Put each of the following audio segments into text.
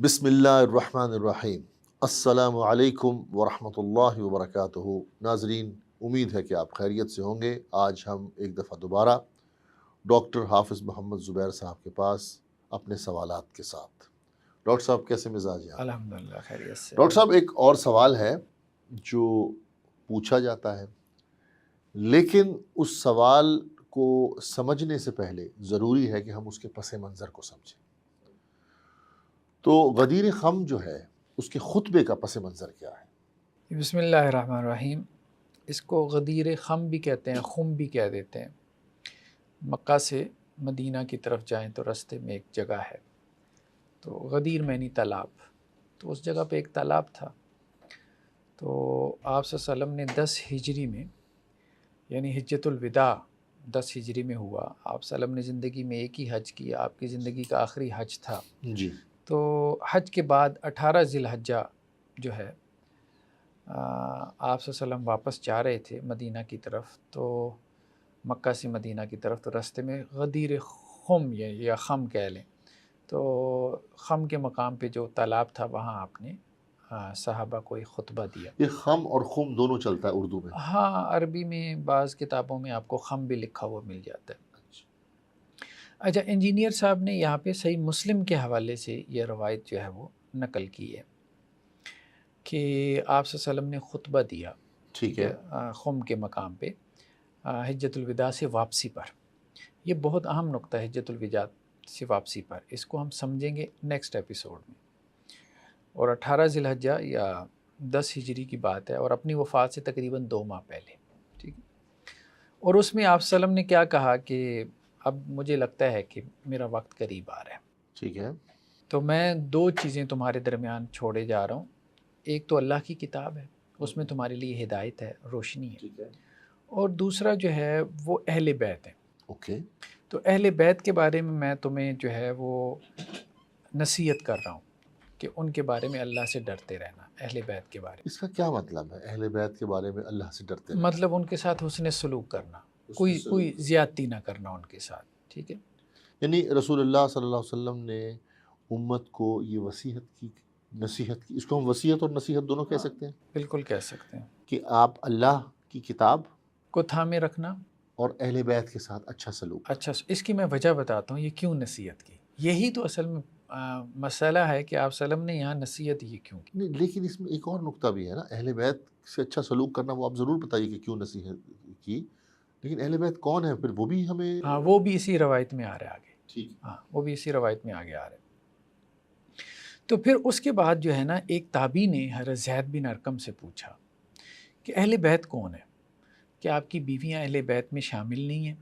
بسم اللہ الرحمن الرحیم۔ السلام علیکم ورحمۃ اللہ وبرکاتہ۔ ناظرین، امید ہے کہ آپ خیریت سے ہوں گے۔ آج ہم ایک دفعہ دوبارہ ڈاکٹر حافظ محمد زبیر صاحب کے پاس اپنے سوالات کے ساتھ۔ ڈاکٹر صاحب کیسے مزاج ہیں؟ الحمدللہ خیریت سے۔ ڈاکٹر صاحب، ایک اور سوال ہے جو پوچھا جاتا ہے، لیکن اس سوال کو سمجھنے سے پہلے ضروری ہے کہ ہم اس کے پس منظر کو سمجھیں۔ تو غدیر خم جو ہے اس کے خطبے کا پس منظر کیا ہے؟ بسم اللہ الرحمن الرحیم۔ اس کو غدیر خم بھی کہتے ہیں، خم بھی کہہ دیتے ہیں۔ مکہ سے مدینہ کی طرف جائیں تو رستے میں ایک جگہ ہے، تو غدیر معنی تالاب، تو اس جگہ پہ ایک تالاب تھا۔ تو آپ صلی اللہ علیہ وسلم نے 10 ہجری میں، یعنی حجۃ الوداع 10 ہجری میں ہوا۔ آپ صلی اللہ علیہ وسلم نے زندگی میں ایک ہی حج کیا، آپ کی زندگی کا آخری حج تھا۔ جی۔ تو حج کے بعد 18 ذی الحجہ جو ہے آپ صلی اللہ علیہ وسلم واپس جا رہے تھے مدینہ کی طرف، تو مکہ سے مدینہ کی طرف، تو راستے میں غدیر خم یا خم کہہ لیں، تو خم کے مقام پہ جو تالاب تھا وہاں آپ نے صحابہ کو ایک خطبہ دیا۔ یہ خم اور خم دونوں چلتا ہے اردو میں؟ ہاں، عربی میں بعض کتابوں میں آپ کو خم بھی لکھا ہوا مل جاتا ہے۔ اچھا، انجینئر صاحب نے یہاں پہ صحیح مسلم کے حوالے سے یہ روایت جو ہے وہ نقل کی ہے کہ آپ صلی اللہ علیہ وسلم نے خطبہ دیا، ٹھیک ہے، خم کے مقام پہ حجۃ الوداع سے واپسی پر۔ یہ بہت اہم نقطہ ہے حجۃ الوداع سے واپسی پر، اس کو ہم سمجھیں گے نیکسٹ ایپیسوڈ میں۔ اور 18 ذی الحجہ یا 10 ہجری کی بات ہے، اور اپنی وفات سے تقریباً 2 ماہ پہلے، ٹھیک ہے۔ اور اس میں آپ صلی اللہ علیہ وسلم نے کیا کہا کہ اب مجھے لگتا ہے کہ میرا وقت قریب آ رہا ہے، ٹھیک ہے، تو میں 2 چیزیں تمہارے درمیان چھوڑے جا رہا ہوں۔ ایک تو اللہ کی کتاب ہے، اس میں تمہارے لیے ہدایت ہے، روشنی ہے، ٹھیک ہے، اور دوسرا جو ہے وہ اہل بیت ہے۔ اوکے۔ تو اہل بیت کے بارے میں تمہیں جو ہے وہ نصیحت کر رہا ہوں کہ ان کے بارے میں اللہ سے ڈرتے رہنا۔ اہل بیت کے بارے میں اس کا کیا مطلب ہے، اہل بیت کے بارے میں اللہ سے ڈرتے رہنا؟ مطلب ان کے ساتھ حسن سلوک کرنا، کوئی زیادتی نہ کرنا ان کے ساتھ، ٹھیک ہے۔ یعنی رسول اللہ صلی اللہ علیہ وسلم نے امت کو یہ نصیحت کی، اس کو ہم وصیت اور نصیحت دونوں کہہ سکتے ہیں، بالکل کہہ سکتے ہیں، کہ آپ اللہ کی کتاب کو تھامے رکھنا اور اہل بیت کے ساتھ اچھا سلوک۔ اچھا، اس کی میں وجہ بتاتا ہوں، یہ کیوں نصیحت کی۔ یہی تو اصل میں مسئلہ ہے کہ آپ صلی اللہ علیہ وسلم نے یہاں نصیحت یہ کیوں کی۔ نہیں، لیکن اس میں ایک اور نقطہ بھی ہے نا، اہل بیت سے اچھا سلوک کرنا، وہ آپ ضرور بتائیے کہ کیوں نصیحت کی، لیکن اہل بیت کون ہے پھر، وہ بھی ہمیں؟ ہاں، وہ بھی اسی روایت میں آ رہا ہے آگے، ٹھیک۔ ہاں وہ بھی اسی روایت میں آگے آ رہے ہیں۔ تو پھر اس کے بعد جو ہے نا، ایک تابعی نے حضرت زید بن ارقم سے پوچھا کہ اہل بیت کون ہے، کہ آپ کی بیویاں اہل بیت میں شامل نہیں ہیں؟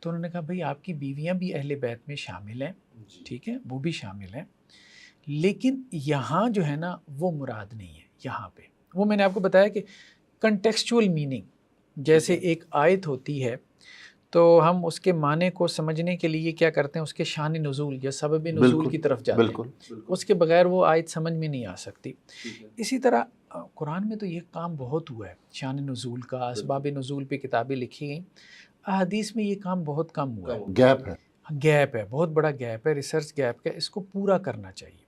تو انہوں نے کہا بھئی آپ کی بیویاں بھی اہل بیت میں شامل ہیں، ٹھیک ہے، وہ بھی شامل ہیں، لیکن یہاں جو ہے نا وہ مراد نہیں ہے۔ یہاں پہ وہ میں نے آپ کو بتایا کہ کنٹیکسچول میننگ، جیسے ایک آیت ہوتی ہے تو ہم اس کے معنی کو سمجھنے کے لیے کیا کرتے ہیں، اس کے شان نزول یا سبب نزول کی طرف جاتے ہیں، اس کے بغیر وہ آیت سمجھ میں نہیں آ سکتی۔ اسی طرح قرآن میں تو یہ کام بہت ہوا ہے، شان نزول کا، اسباب نزول پہ کتابیں لکھی گئیں۔ احادیث میں یہ کام بہت کم ہوا ہے، گیپ ہے، بہت بڑا گیپ ہے، ریسرچ گیپ کا، اس کو پورا کرنا چاہیے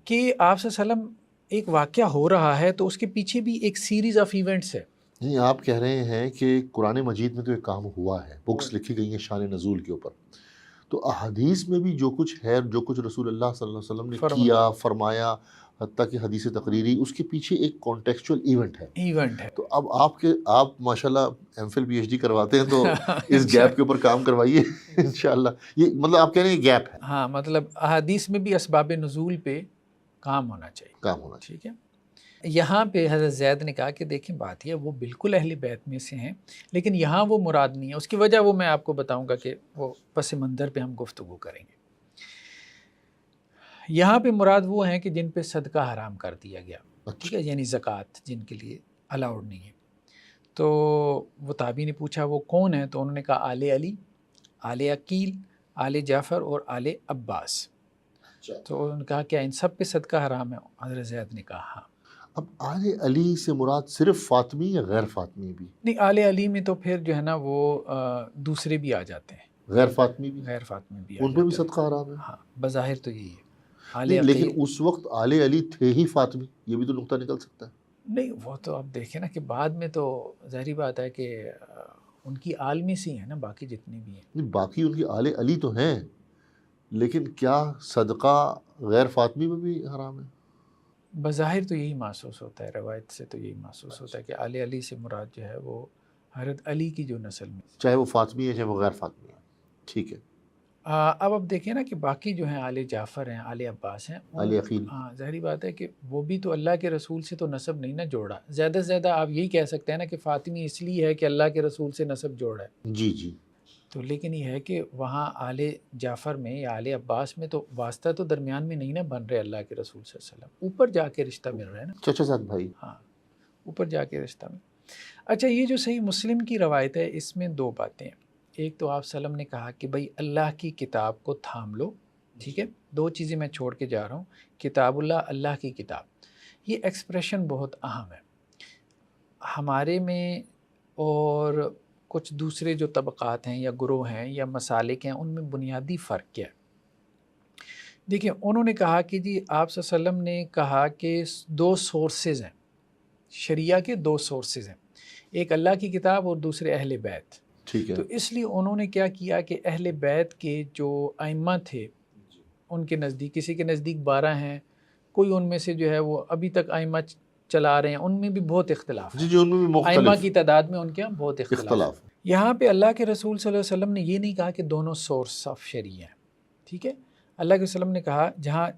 کہ آپ صلی اللہ علیہ وسلم ایک واقعہ ہو رہا ہے تو اس کے پیچھے بھی ایک سیریز آف ایونٹس ہے۔ جی، آپ کہہ رہے ہیں کہ قرآن مجید میں تو ایک کام ہوا ہے، بکس لکھی گئی ہیں شان نزول کے اوپر، تو احادیث میں بھی جو کچھ ہے، جو کچھ رسول اللہ صلی اللہ علیہ وسلم نے کیا، فرمایا، حتیٰ کہ حدیث تقریری، اس کے پیچھے ایک کانٹیکسچول ایونٹ ہے۔ تو اب آپ ماشاءاللہ M Phil P H D کرواتے ہیں، تو اس گیپ کے اوپر کام کروائیے انشاءاللہ۔ یہ مطلب آپ کہہ رہے ہیں یہ گیپ ہے؟ ہاں، مطلب احادیث میں بھی اسباب نزول پہ کام ہونا چاہیے، ٹھیک ہے۔ یہاں پہ حضرت زید نے کہا کہ دیکھیں بات یہ، وہ بالکل اہل بیت میں سے ہیں، لیکن یہاں وہ مراد نہیں ہے۔ اس کی وجہ وہ میں آپ کو بتاؤں گا کہ وہ پس منظر پہ ہم گفتگو کریں گے۔ یہاں پہ مراد وہ ہیں کہ جن پہ صدقہ حرام کر دیا گیا، ٹھیک ہے، یعنی زکوٰۃ جن کے لیے الاؤڈ نہیں ہے۔ تو وہ تابعی نے پوچھا وہ کون ہے، تو انہوں نے کہا آل علی، آل عقیل، آل جعفر اور آل عباس۔ تو انہوں نے کہا کیا ان سب پہ صدقہ حرام ہے؟ حضرت زید نے کہا ہاں۔ اب آل علی سے مراد صرف فاطمی یا غیر فاطمی بھی؟ نہیں، آل علی میں تو پھر جو ہے نا وہ دوسرے بھی آ جاتے ہیں، غیر فاطمی بھی؟ غیر فاطمی بھی ان پہ بھی صدقہ حرام ہے؟ ہاں، بظاہر تو یہی ہے۔ نہیں لیکن اس وقت آل علی تھے ہی فاطمی، یہ بھی تو نقطہ نکل سکتا ہے. نہیں وہ تو آپ دیکھیں نا کہ بعد میں تو ظاہری بات ہے کہ ان کی آل میں سی ہیں نا باقی جتنے بھی ہیں. نہیں باقی ان کی آل علی تو ہیں، لیکن کیا صدقہ غیر فاطمی میں بھی حرام ہے؟ بظاہر تو یہی محسوس ہوتا ہے، روایت سے تو یہی محسوس ہوتا ہے کہ آل علی سے مراد جو ہے وہ حضرت علی کی جو نسل میں. چاہے وہ فاطمی ہے چاہے وہ غیر فاطمی ہے. ٹھیک ہے. اب دیکھیں نا کہ باقی جو ہیں آل جعفر ہیں، آل عباس ہیں، آل عقیل. ہاں ظاہری بات ہے کہ وہ بھی تو اللہ کے رسول سے تو نسب نہیں نہ جوڑا. زیادہ سے زیادہ آپ یہی کہہ سکتے ہیں نا کہ فاطمی اس لیے ہے کہ اللہ کے رسول سے نسب جوڑا ہے. جی جی. تو لیکن یہ ہے کہ وہاں آل جعفر میں یا آل عباس میں تو واسطہ تو درمیان میں نہیں نا بن رہے اللہ کے رسول صلی اللہ علیہ وسلم، اوپر جا کے رشتہ مل رہا ہے نا. چچا زاد بھائی. ہاں اوپر جا کے رشتہ میں. اچھا یہ جو صحیح مسلم کی روایت ہے اس میں دو باتیں ہیں. ایک تو آپ وسلم نے کہا کہ بھائی اللہ کی کتاب کو تھام لو، ٹھیک ہے. دو چیزیں میں چھوڑ کے جا رہا ہوں، کتاب اللہ، اللہ کی کتاب. یہ ایکسپریشن بہت اہم ہے ہمارے میں، اور کچھ دوسرے جو طبقات ہیں یا گروہ ہیں یا مسالک ہیں ان میں بنیادی فرق کیا ہے. دیکھیں انہوں نے کہا کہ جی آپ صلی اللہ علیہ وسلم نے کہا کہ دو سورسز ہیں شریعہ کے، دو سورسز ہیں، ایک اللہ کی کتاب اور دوسرے اہل بیت. ٹھیک ہے. تو اس لیے انہوں نے کیا کیا کہ اہل بیت کے جو ائمہ تھے ان کے نزدیک، کسی کے نزدیک 12 ہیں، کوئی ان میں سے جو ہے وہ ابھی تک ائمہ چلا رہے ہیں، ان میں بھی بہت اختلاف ہے. جی ان میں بھی مختلف ائمہ کی تعداد میں ان کے بہت اختلاف ہے. یہاں پہ اللہ کے رسول صلی اللہ علیہ وسلم نے یہ نہیں کہا کہ دونوں سورس آف شریعہ ہیں، ٹھیک ہے. اللہ کے وسلم نے کہا جہاں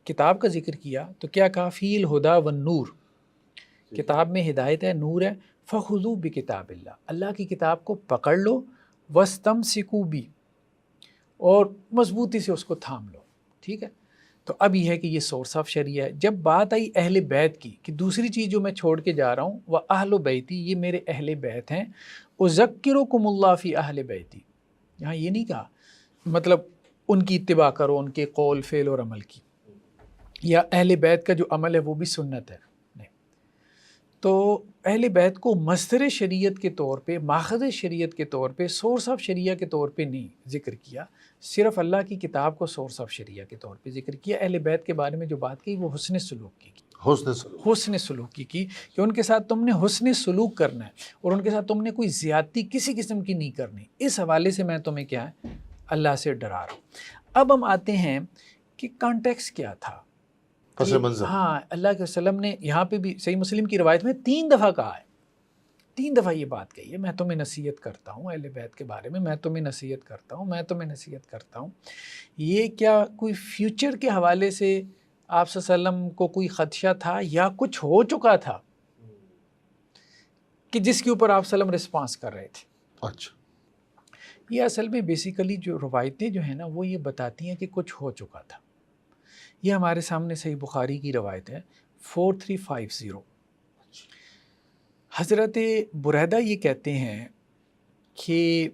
کتاب کا ذکر کیا تو کیا کہا فی الہدیٰ والنور، کتاب میں ہدایت ہے، نور ہے. فخذوا بکتاب اللہ، اللہ کی کتاب کو پکڑ لو، واستمسکوا بی، اور مضبوطی سے اس کو تھام لو، ٹھیک ہے. تو اب یہ ہے کہ یہ سورس آف شریعہ ہے. جب بات آئی اہل بیت کی کہ دوسری چیز جو میں چھوڑ کے جا رہا ہوں، وہ اہل بیتی، یہ میرے اہل بیت ہیں، اذکرکم اللہ فی اہل بیتی، یہاں یہ نہیں کہا مطلب ان کی اتباع کرو، ان کے قول فعل اور عمل کی، یا اہل بیت کا جو عمل ہے وہ بھی سنت ہے. تو اہل بیت کو مصدر شریعت کے طور پہ، ماخذ شریعت کے طور پہ، سورس آف شریعہ کے طور پہ نہیں ذکر کیا، صرف اللہ کی کتاب کو سورس آف شریعہ کے طور پہ ذکر کیا. اہل بیت کے بارے میں جو بات کی وہ حسن سلوک کی، حسن سلوک کی کہ ان کے ساتھ تم نے حسن سلوک کرنا ہے اور ان کے ساتھ تم نے کوئی زیادتی کسی قسم کی نہیں کرنی. اس حوالے سے میں تمہیں کیا ہے اللہ سے ڈرا رہا ہوں. اب ہم آتے ہیں کہ کانٹیکس کیا تھا. ہاں اللہ کے وسلم نے یہاں پہ بھی صحیح مسلم کی روایت میں 3 دفعہ کہا ہے، 3 دفعہ یہ بات کہی ہے، میں تمہیں نصیحت کرتا ہوں اہل بیت کے بارے میں، میں تمہیں نصیحت کرتا ہوں، میں تمہیں نصیحت کرتا ہوں. یہ کیا کوئی فیوچر کے حوالے سے آپ صلی اللہ علیہ وسلم کو کوئی خدشہ تھا یا کچھ ہو چکا تھا کہ جس کے اوپر آپ صلی اللہ علیہ وسلم رسپانس کر رہے تھے؟ اچھا. یہ اصل میں بیسیکلی جو روایتیں جو ہیں نا وہ یہ بتاتی ہیں کہ کچھ ہو چکا تھا. یہ ہمارے سامنے صحیح بخاری کی روایت ہے 4350. حضرت بریدہ یہ کہتے ہیں کہ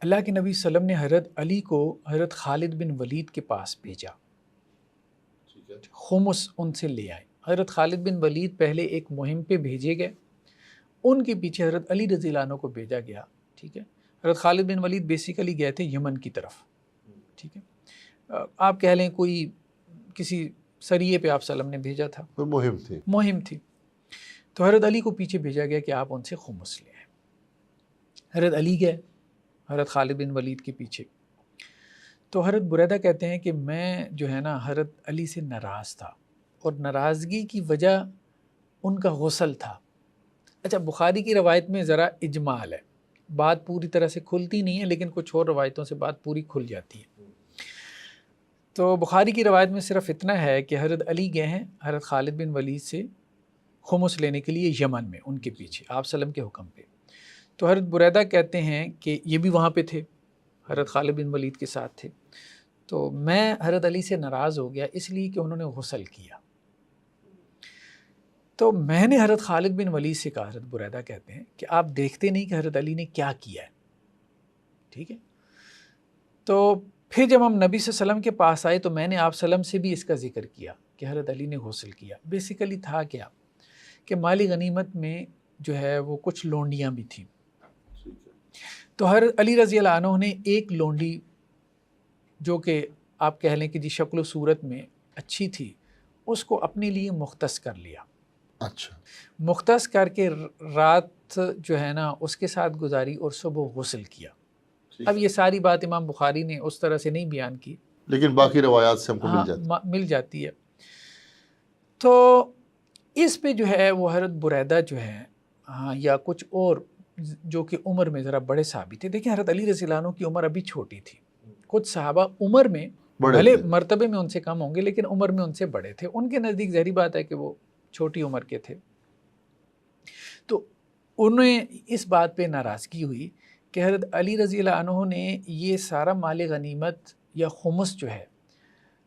اللہ کے نبی صلی اللہ علیہ وسلم نے حضرت علی کو حضرت خالد بن ولید کے پاس بھیجا، خمس ان سے لے آئے. حضرت خالد بن ولید پہلے ایک مہم پہ بھیجے گئے، ان کے پیچھے حضرت علی رضی اللہ عنہ کو بھیجا گیا، ٹھیک ہے. حضرت خالد بن ولید بیسیکلی گئے تھے یمن کی طرف، ٹھیک ہے. آپ کہہ لیں کوئی کسی سریے پہ آپ صلی اللہ علیہ وسلم نے بھیجا تھا، مہم تھی. تو حضرت علی کو پیچھے بھیجا گیا کہ آپ ان سے خمس لے آئیں. حضرت علی گئے حضرت خالد بن ولید کے پیچھے. تو حضرت بریدہ کہتے ہیں کہ میں جو ہے نا حضرت علی سے ناراض تھا، اور ناراضگی کی وجہ ان کا غسل تھا. اچھا بخاری کی روایت میں ذرا اجمال ہے، بات پوری طرح سے کھلتی نہیں ہے، لیکن کچھ اور روایتوں سے بات پوری کھل جاتی ہے. تو بخاری کی روایت میں صرف اتنا ہے کہ حضرت علی گئے ہیں حضرت خالد بن ولید سے خمس لینے کے لیے یمن میں ان کے پیچھے آپ صلی اللہ علیہ وسلم کے حکم پہ. تو حضرت بریدہ کہتے ہیں کہ یہ بھی وہاں پہ تھے، حضرت خالد بن ولید کے ساتھ تھے. تو میں حضرت علی سے ناراض ہو گیا اس لیے کہ انہوں نے غسل کیا. تو میں نے حضرت خالد بن ولید سے کہا، حضرت بریدہ کہتے ہیں کہ آپ دیکھتے نہیں کہ حضرت علی نے کیا کیا ہے، ٹھیک ہے. تو پھر جب ہم نبی صلی اللہ علیہ وسلم کے پاس آئے تو میں نے آپ صلی اللہ علیہ وسلم سے بھی اس کا ذکر کیا کہ حضرت علی نے غسل کیا. بیسیکلی تھا کیا کہ مالی غنیمت میں جو ہے وہ کچھ لونڈیاں بھی تھیں. تو حضرت علی رضی اللہ عنہ نے ایک لونڈی جو کہ آپ کہہ لیں کہ جی شکل و صورت میں اچھی تھی، اس کو اپنے لیے مختص کر لیا. اچھا. مختص کر کے رات جو ہے نا اس کے ساتھ گزاری اور صبح غسل کیا. اب یہ ساری بات امام بخاری نے اس طرح سے نہیں بیان کی، لیکن باقی روایات سے ہم کو مل جاتی. مل جاتی ہے. تو اس پہ جو ہے وہ حضرت بریدہ جو ہے یا کچھ اور جو کہ عمر میں ذرا بڑے صحابی تھے. دیکھیں حضرت علی رضی اللہ عنہ کی عمر ابھی چھوٹی تھی. کچھ صحابہ عمر میں بھلے مرتبے میں ان سے کم ہوں گے لیکن عمر میں ان سے بڑے تھے. ان کے نزدیک ظاہری بات ہے کہ وہ چھوٹی عمر کے تھے. تو انہیں اس بات پہ ناراضگی ہوئی کہ حضرت علی رضی اللہ عنہ نے یہ سارا مال غنیمت یا خمس جو ہے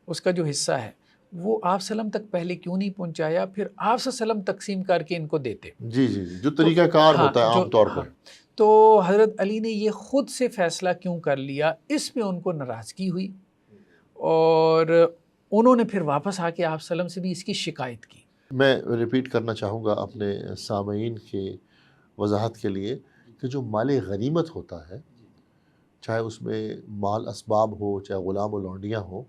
اس کا جو حصہ ہے وہ آپ سلم تک پہلے کیوں نہیں پہنچایا، پھر آپ سلم تقسیم کر کے ان کو دیتے. جی جی جو طریقہ کار ہوتا ہے عام طور پر. تو حضرت علی نے یہ خود سے فیصلہ کیوں کر لیا، اس پہ ان کو ناراضگی ہوئی اور انہوں نے پھر واپس آ کے آپ سلم سے بھی اس کی شکایت کی. میں ریپیٹ کرنا چاہوں گا اپنے سامعین کے وضاحت کے لیے کہ جو مال غنیمت ہوتا ہے، چاہے اس میں مال اسباب ہو چاہے غلام و لونڈیاں ہوں،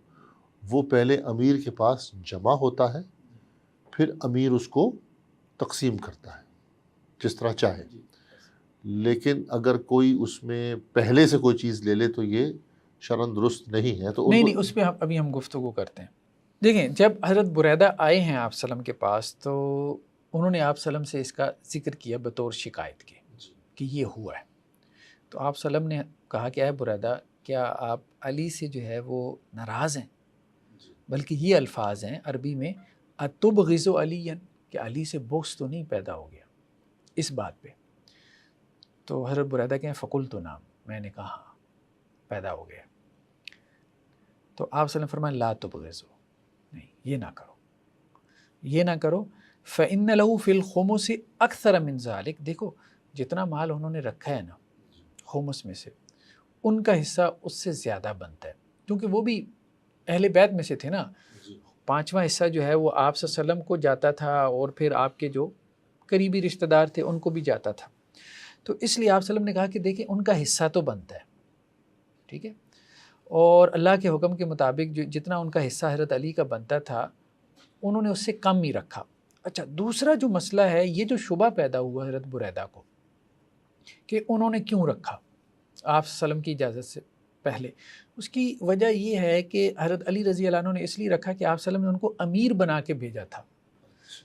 وہ پہلے امیر کے پاس جمع ہوتا ہے، پھر امیر اس کو تقسیم کرتا ہے جس طرح چاہے. لیکن اگر کوئی اس میں پہلے سے کوئی چیز لے لے تو یہ شرعاً درست نہیں ہے. تو نہیں اس پہ ابھی ہم گفتگو کرتے ہیں. دیکھیں جب حضرت بریدہ آئے ہیں آپ سلم کے پاس تو انہوں نے آپ سلم سے اس کا ذکر کیا بطور شکایت کے کہ یہ ہوا ہے. تو آپ سلم نے کہا کہ اے بریدہ کیا آپ علی سے جو ہے وہ ناراض ہیں؟ بلکہ یہ الفاظ ہیں عربی میں اتبغض علی، کہ علی سے بغض تو نہیں پیدا ہو گیا اس بات پہ. تو حضرت بریدہ کہیں فقلت نعم، میں نے کہا پیدا ہو گیا. تو آپ صلی اللہ علیہ وسلم فرمائے لا تبغضوا، نہیں یہ نہ کرو، یہ نہ کرو. فإن له في الخمس أكثر من ذلك، دیکھو جتنا مال انہوں نے رکھا ہے نا خمس میں سے ان کا حصہ اس سے زیادہ بنتا ہے، کیونکہ وہ بھی اہل بیت میں سے تھے نا. 5واں حصہ جو ہے وہ آپ صلی اللہ علیہ وسلم کو جاتا تھا اور پھر آپ کے جو قریبی رشتہ دار تھے ان کو بھی جاتا تھا. تو اس لیے آپ صلی اللہ علیہ وسلم نے کہا کہ دیکھیں ان کا حصہ تو بنتا ہے، ٹھیک ہے، اور اللہ کے حکم کے مطابق جو جتنا ان کا حصہ حضرت علی کا بنتا تھا انہوں نے اس سے کم ہی رکھا. اچھا دوسرا جو مسئلہ ہے، یہ جو شبہ پیدا ہوا حضرت بریدہ کو کہ انہوں نے کیوں رکھا آپ صلی اللہ علیہ وسلم کی اجازت سے پہلے، اس کی وجہ یہ ہے کہ حضرت علی رضی اللہ عنہ نے اس لیے رکھا کہ آپ صلی اللہ علیہ وسلم نے ان کو امیر بنا کے بھیجا تھا.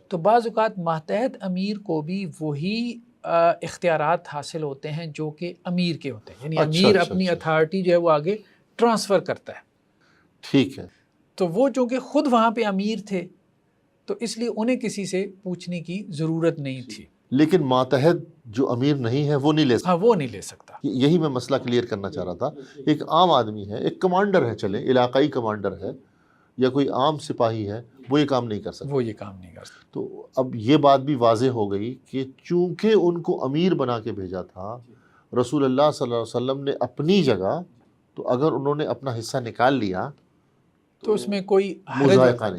تو بعض اوقات ماتحت امیر کو بھی وہی اختیارات حاصل ہوتے ہیں جو کہ امیر کے ہوتے ہیں، یعنی امیر اپنی اتھارٹی جو ہے وہ آگے ٹرانسفر کرتا ہے. ٹھیک ہے. تو وہ چونکہ خود وہاں پہ امیر تھے تو اس لیے انہیں کسی سے پوچھنے کی ضرورت نہیں تھی. لیکن ماتحت جو امیر نہیں ہے وہ نہیں لے سکتا. ہاں وہ نہیں لے سکتا. یہی میں مسئلہ کلیئر کرنا چاہ رہا تھا. ایک عام آدمی ہے، ایک کمانڈر ہے، چلے علاقائی کمانڈر ہے یا کوئی عام سپاہی ہے، وہ یہ کام نہیں کر سکتا. وہ یہ کام نہیں کر سکتا. تو اب یہ بات بھی واضح ہو گئی کہ چونکہ ان کو امیر بنا کے بھیجا تھا رسول اللہ صلی اللہ علیہ وسلم نے اپنی جگہ، تو اگر انہوں نے اپنا حصہ نکال لیا تو اس میں کوئی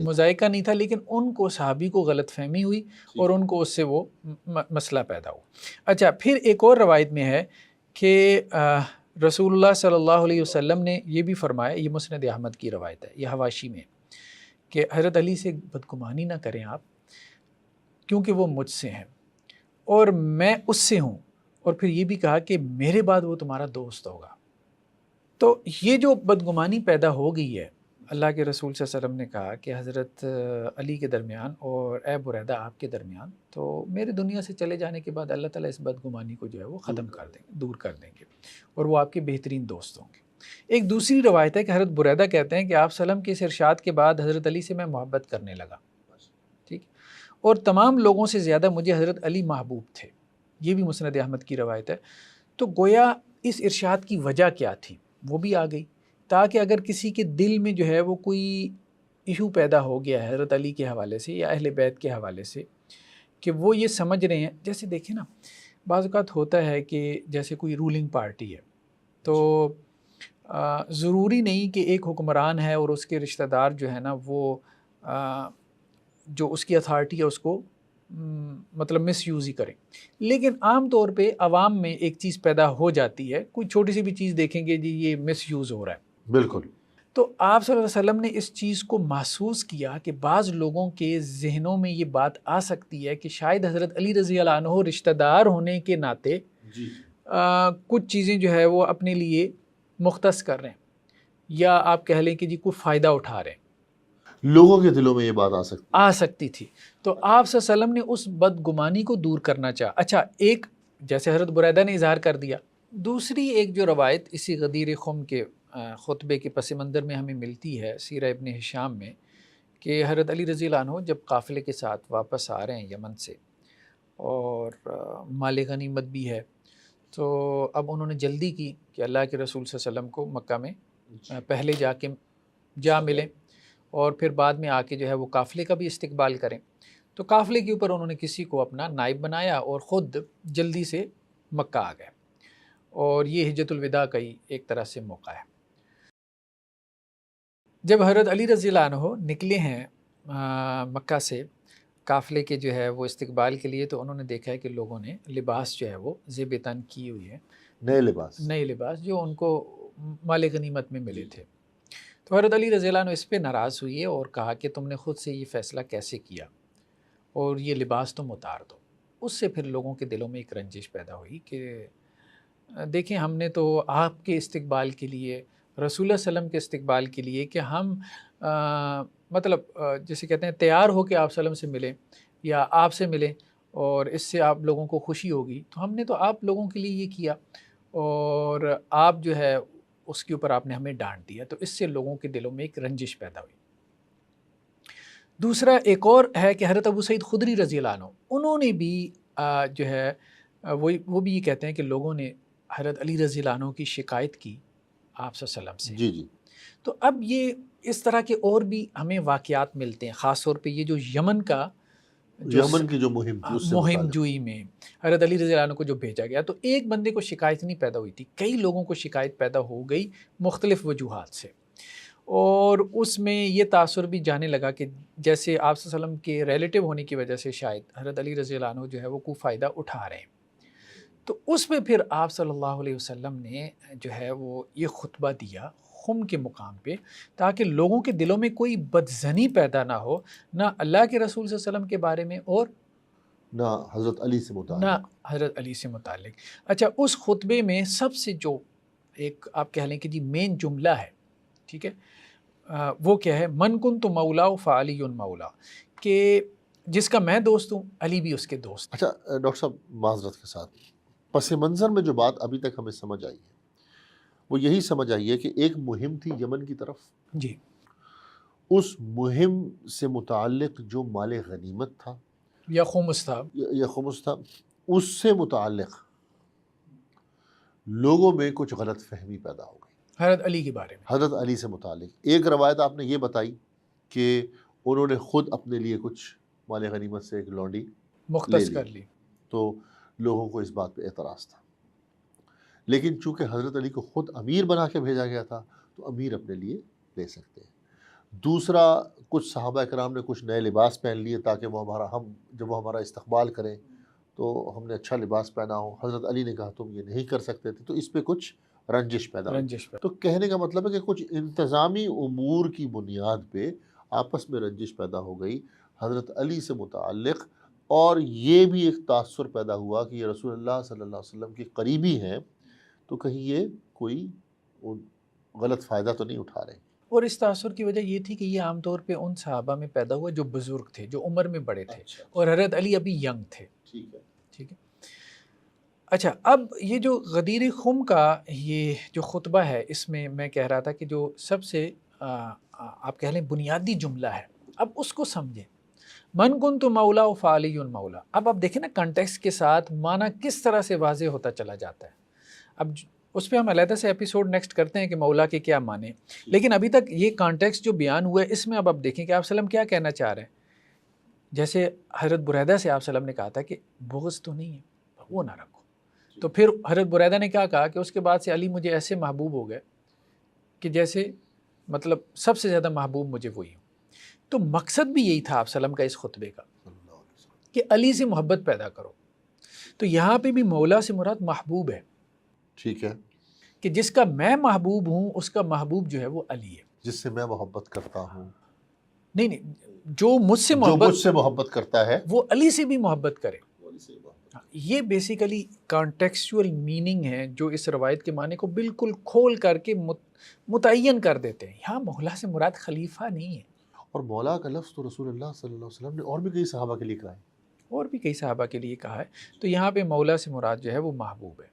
مذائقہ نہیں تھا، لیکن ان کو صحابی کو غلط فہمی ہوئی اور ان کو اس سے وہ مسئلہ پیدا ہوا. اچھا پھر ایک اور روایت میں ہے کہ رسول اللہ صلی اللہ علیہ وسلم نے یہ بھی فرمایا، یہ مسند احمد کی روایت ہے، یہ حواشی میں، کہ حضرت علی سے بدگمانی نہ کریں آپ، کیونکہ وہ مجھ سے ہیں اور میں اس سے ہوں، اور پھر یہ بھی کہا کہ میرے بعد وہ تمہارا دوست ہوگا. تو یہ جو بدگمانی پیدا ہو گئی ہے، اللہ کے رسول صلی اللہ علیہ وسلم نے کہا کہ حضرت علی کے درمیان اور اے بریدہ آپ کے درمیان، تو میرے دنیا سے چلے جانے کے بعد اللہ تعالیٰ اس بدگمانی کو جو ہے وہ ختم کر دیں گے، دور کر دیں گے، اور وہ آپ کے بہترین دوست ہوں گے. ایک دوسری روایت ہے کہ حضرت بریدہ کہتے ہیں کہ آپ صلی اللہ علیہ وسلم کے اس ارشاد کے بعد حضرت علی سے میں محبت کرنے لگا، ٹھیک، اور تمام لوگوں سے زیادہ مجھے حضرت علی محبوب تھے. یہ بھی مسند احمد کی روایت ہے. تو گویا اس ارشاد کی وجہ کیا تھی وہ بھی آ گئی، تاکہ اگر کسی کے دل میں جو ہے وہ کوئی ایشو پیدا ہو گیا ہے حضرت علی کے حوالے سے یا اہل بیت کے حوالے سے، کہ وہ یہ سمجھ رہے ہیں، جیسے دیکھیں نا بعض اوقات ہوتا ہے کہ جیسے کوئی رولنگ پارٹی ہے تو ضروری نہیں کہ ایک حکمران ہے اور اس کے رشتہ دار جو ہے نا وہ جو اس کی اتھارٹی ہے اس کو مطلب مس یوز ہی کریں. لیکن عام طور پہ عوام میں ایک چیز پیدا ہو جاتی ہے، کوئی چھوٹی سی بھی چیز دیکھیں گے جی یہ مس یوز ہو رہا ہے. بالکل. تو آپ صلی اللہ علیہ وسلم نے اس چیز کو محسوس کیا کہ بعض لوگوں کے ذہنوں میں یہ بات آ سکتی ہے کہ شاید حضرت علی رضی اللہ عنہ رشتہ دار ہونے کے ناطے کچھ چیزیں جو ہے وہ اپنے لیے مختص کر رہے ہیں، یا آپ کہہ لیں کہ جی کوئی فائدہ اٹھا رہے ہیں، لوگوں کے دلوں میں یہ بات آ سکتی تھی۔ تو آپ صلی اللہ علیہ وسلم نے اس بدگمانی کو دور کرنا چاہا۔ اچھا، ایک جیسے حضرت بریدہ نے اظہار کر دیا، دوسری ایک جو روایت اسی غدیر خم کے خطبے کے پس منظر میں ہمیں ملتی ہے سیرہ ابن ہشام میں، کہ حضرت علی رضی اللہ عنہ جب قافلے کے ساتھ واپس آ رہے ہیں یمن سے اور مال غنیمت بھی ہے، تو اب انہوں نے جلدی کی کہ اللہ کے رسول صلی اللہ علیہ وسلم کو مکہ میں پہلے جا ملیں اور پھر بعد میں آ کے جو ہے وہ قافلے کا بھی استقبال کریں۔ تو قافلے کے اوپر انہوں نے کسی کو اپنا نائب بنایا اور خود جلدی سے مکہ آ گئے، اور یہ حجۃ الوداع کا ہی ایک طرح سے موقع ہے۔ جب حضرت علی رضی اللہ عنہ نکلے ہیں مکہ سے قافلے کے جو ہے وہ استقبال کے لیے، تو انہوں نے دیکھا ہے کہ لوگوں نے لباس جو ہے وہ زیب تن کی ہوئی ہے، نئے لباس جو ان کو مال غنیمت میں ملے تھے۔ تو حضرت علی رضی اللہ عنہ اس پہ ناراض ہوئی اور کہا کہ تم نے خود سے یہ فیصلہ کیسے کیا اور یہ لباس تم اتار دو۔ اس سے پھر لوگوں کے دلوں میں ایک رنجش پیدا ہوئی کہ دیکھیں ہم نے تو آپ کے استقبال کے لیے، رسول اللہ علیہ وسلم کے استقبال کے لیے کہ ہم مطلب جیسے کہتے ہیں تیار ہو کے آپ صلی اللہ علیہ وسلم سے ملیں یا آپ سے ملیں اور اس سے آپ لوگوں کو خوشی ہوگی، تو ہم نے تو آپ لوگوں کے لیے یہ کیا اور آپ جو ہے اس کے اوپر آپ نے ہمیں ڈانٹ دیا۔ تو اس سے لوگوں کے دلوں میں ایک رنجش پیدا ہوئی۔ دوسرا ایک اور ہے کہ حضرت ابو سعید خدری رضی اللہ عنہ، انہوں نے بھی جو ہے وہ بھی یہ کہتے ہیں کہ لوگوں نے حضرت علی رضی اللہ عنہ کی شکایت کی آپ صلی اللہ علیہ وسلم سے۔ جی تو اب یہ اس طرح کے اور بھی ہمیں واقعات ملتے ہیں، خاص طور پہ یہ جو یمن کی جو مہم جوئی میں حضرت علی رضی اللہ عنہ کو جو بھیجا گیا، تو ایک بندے کو شکایت نہیں پیدا ہوئی تھی، کئی لوگوں کو شکایت پیدا ہو گئی مختلف وجوہات سے، اور اس میں یہ تاثر بھی جانے لگا کہ جیسے آپ صلی اللہ علیہ وسلم کے ریلیٹیو ہونے کی وجہ سے شاید حضرت علی رضی اللہ عنہ جو ہے وہ کوئی فائدہ اٹھا رہے ہیں۔ تو اس میں پھر آپ صلی اللہ علیہ وسلم نے جو ہے وہ یہ خطبہ دیا خم کے مقام پہ، تاکہ لوگوں کے دلوں میں کوئی بدظنی پیدا نہ ہو، نہ اللہ کے رسول صلی اللہ علیہ وسلم کے بارے میں اور نہ حضرت علی سے متعلق۔ اچھا، اس خطبے میں سب سے جو ایک آپ کہہ لیں کہ جی مین جملہ ہے، ٹھیک ہے، وہ کیا ہے؟ من کنت مولا فعلی مولا، کہ جس کا میں دوست ہوں علی بھی اس کے دوست۔ اچھا ڈاکٹر صاحب، معذرت کے ساتھ پس منظر میں جو بات ابھی تک ہمیں سمجھ آئی ہے وہ یہی سمجھ آئی ہے کہ ایک مہم تھی یمن کی طرف، جی، اس مہم سے متعلق جو مال غنیمت تھا یا خمس تھا، اس سے متعلق لوگوں میں کچھ غلط فہمی پیدا ہو گئی حضرت علی کے بارے میں، حضرت علی سے متعلق۔ ایک روایت آپ نے یہ بتائی کہ انہوں نے خود اپنے لیے کچھ مال غنیمت سے ایک لونڈی مختص کر لی، تو لوگوں کو اس بات پہ اعتراض تھا، لیکن چونکہ حضرت علی کو خود امیر بنا کے بھیجا گیا تھا تو امیر اپنے لیے لے سکتے ہیں۔ دوسرا، کچھ صحابہ کرام نے کچھ نئے لباس پہن لیے تاکہ جب وہ ہمارا استقبال کریں تو ہم نے اچھا لباس پہنا ہو۔ حضرت علی نے کہا تم یہ نہیں کر سکتے تھے، تو اس پہ کچھ رنجش پیدا ہوئی۔ تو کہنے کا مطلب ہے کہ کچھ انتظامی امور کی بنیاد پہ آپس میں رنجش پیدا ہو گئی حضرت علی سے متعلق، اور یہ بھی ایک تاثر پیدا ہوا کہ یہ رسول اللہ صلی اللہ علیہ وسلم کے قریبی ہیں، تو کہیں یہ کوئی غلط فائدہ تو نہیں اٹھا رہے۔ اور اس تاثر کی وجہ یہ تھی کہ یہ عام طور پہ ان صحابہ میں پیدا ہوا جو بزرگ تھے، جو عمر میں بڑے تھے، اور حضرت علی ابھی ینگ تھے۔ ٹھیک ہے۔ اچھا، اب یہ جو غدیر خم کا یہ جو خطبہ ہے، اس میں میں کہہ رہا تھا کہ جو سب سے آپ کہہ لیں بنیادی جملہ ہے، اب اس کو سمجھیں، من کنت مولا فعلی مولا۔ اب آپ دیکھیں نا کنٹیکسٹ کے ساتھ معنی کس طرح سے واضح ہوتا چلا جاتا ہے۔ اب اس پہ ہم علیحدہ سے ایپیسوڈ نیکسٹ کرتے ہیں کہ مولا کے کیا معنی، لیکن ابھی تک یہ کانٹیکسٹ جو بیان ہوا ہے اس میں اب آپ دیکھیں کہ آپ صلی اللہ علیہ وسلم کیا کہنا چاہ رہے ہیں۔ جیسے حضرت بریدہ سے آپ صلی اللہ علیہ وسلم نے کہا تھا کہ بغض تو نہیں ہے، وہ نہ رکھو، تو پھر حضرت بریدہ نے کیا کہا کہ اس کے بعد سے علی مجھے ایسے محبوب ہو گئے کہ جیسے مطلب سب سے زیادہ محبوب مجھے وہی ہوں۔ تو مقصد بھی یہی تھا آپ صلی اللہ علیہ وسلم کا اس خطبے کا کہ علی سے محبت پیدا کرو۔ تو یہاں پہ بھی مولا سے مراد محبوب ہے، ٹھیک ہے، کہ جس کا میں محبوب ہوں اس کا محبوب جو ہے وہ علی ہے۔ جس سے میں محبت کرتا ہوں، نہیں، جو مجھ سے جو مجھ محبت سے محبت کرتا ہے وہ علی سے بھی محبت کرے. یہ بیسیکلی کانٹیکسچول میننگ ہے جو اس روایت کے معنی کو بالکل کھول کر کے متعین کر دیتے ہیں. یہاں مولا سے مراد خلیفہ نہیں ہے. اور مولا کا لفظ تو رسول اللہ صلی اللہ علیہ وسلم نے اور بھی کئی صحابہ کے لیے کہا ہے، اور بھی کئی صحابہ کے لیے کہا ہے. تو یہاں پہ مولا سے مراد جو ہے وہ محبوب ہے،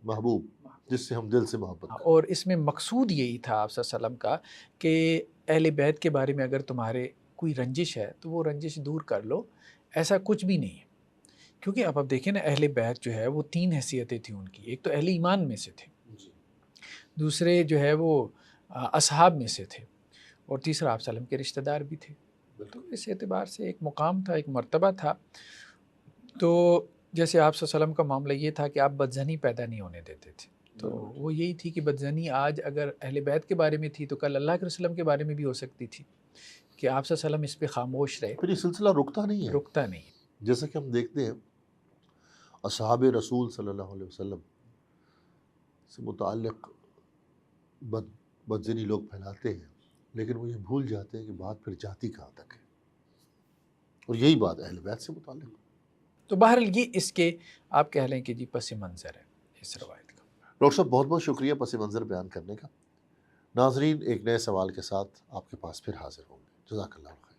محبوب جس سے ہم دل سے محبت کریں. اور اس میں مقصود یہی تھا آپ صلی اللہ علیہ وسلم کا کہ اہل بیت کے بارے میں اگر تمہارے کوئی رنجش ہے تو وہ رنجش دور کر لو. ایسا کچھ بھی نہیں ہے، کیونکہ اب دیکھیں نا اہل بیت جو ہے وہ 3 حیثیتیں تھیں ان کی. ایک تو اہل ایمان میں سے تھے، دوسرے جو ہے وہ اصحاب میں سے تھے، اور تیسرا آپ صلی اللہ علیہ وسلم کے رشتہ دار بھی تھے. تو اس اعتبار سے ایک مقام تھا، ایک مرتبہ تھا. تو جیسے آپ صلی اللہ علیہ وسلم کا معاملہ یہ تھا کہ آپ بدزنی پیدا نہیں ہونے دیتے تھے. تو وہ یہی تھی کہ بدزنی آج اگر اہل بیت کے بارے میں تھی تو کل اللہ کے وسلم کے بارے میں بھی ہو سکتی تھی، کہ آپ صلی اللہ علیہ وسلم اس پہ خاموش رہے. پھر یہ سلسلہ رکتا نہیں ہے، رکتا نہیں. جیسا کہ ہم دیکھتے ہیں اصحاب رسول صلی اللہ علیہ وسلم سے متعلق بدزنی لوگ پھیلاتے ہیں، لیکن وہ یہ بھول جاتے ہیں کہ بات پھر جاتی کہاں تک ہے، اور یہی بات اہل بیت سے متعلق. تو بہرحال یہ اس کے آپ کہہ لیں کہ جی پس منظر ہے اس روایت کا. ڈاکٹر صاحب بہت بہت شکریہ پس منظر بیان کرنے کا. ناظرین ایک نئے سوال کے ساتھ آپ کے پاس پھر حاضر ہوں گے. جزاک اللہ خیر.